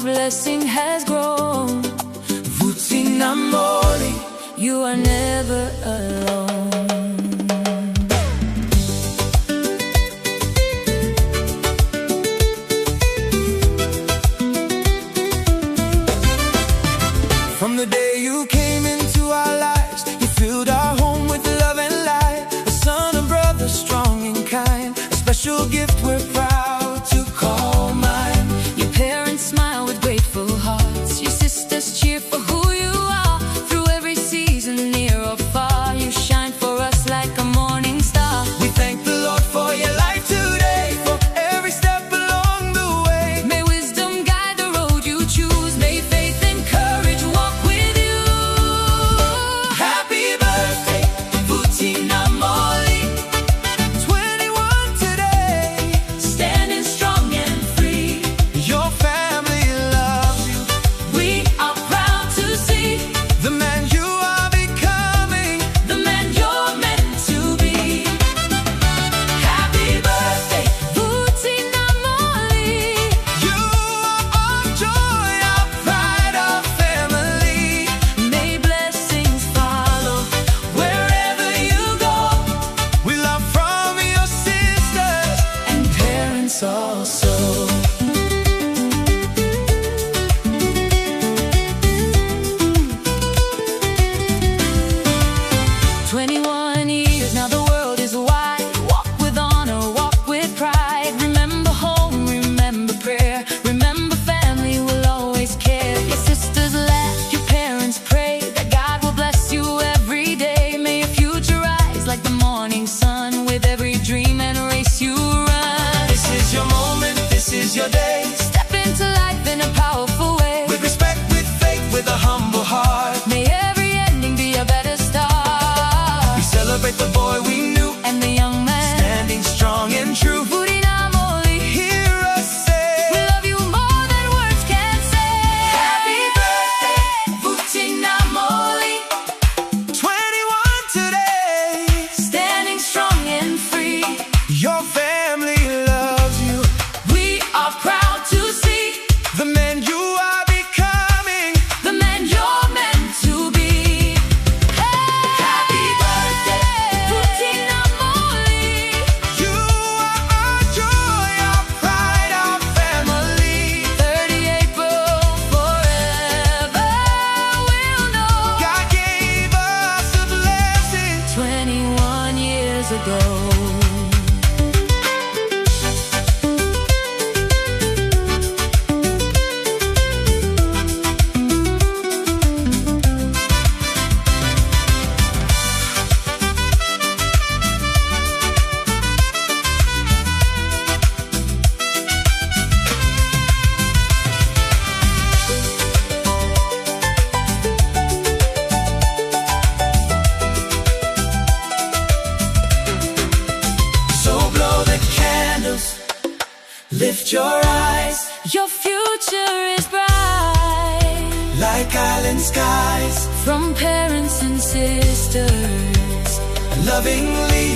blessing has grown. Vutinamoli, you are never alone. From the day you came into our lives, you filled our home with love and light. A son, a brother, strong and kind, a special gift we're proud to call mine. Your parents smile with grateful hearts, your sisters cheer for who you are. Through every season, near or far, you shine for us like a morning star. We thank the Lord for your life today, for every step along the way. May wisdom guide the road you choose, may faith and courage walk with you. Happy birthday, Vutinamoli, 21 today, Standing strong and free, your family loves you. we are proud to see The man you are becoming, the man you're meant to be. Happy birthday, Vutinamoli. you are our joy, our pride, our family. May blessings follow wherever you go, We love from your sisters. and parents also. 21 years, now the world is wide. Walk with honor, walk with pride. Remember home, remember prayer. Remember family will always care. Your sisters laugh, your parents pray that God will bless you every day. May your future rise like the morning sun, with every dream and race you run. This is your moment, this is your day. Step into life in a powerful way. With respect, with faith, with a humble heart. May every ending be a better start. We celebrate the boy we knew, And the young man, standing strong and true. Vutinamoli, Hear us we say, love you more than words can say. Happy birthday, Vutinamoli, 21 today. standing strong and free, Your family loves you. we are proud to see The man you are becoming, the man you're meant to be. Happy birthday, Vutinamoli. you are our joy, our pride, our family. 30 April, forever we'll know. God gave us a blessing. 21 years ago. So blow the candles, lift your eyes, Your future is bright. like island skies, From parents and sisters, lovingly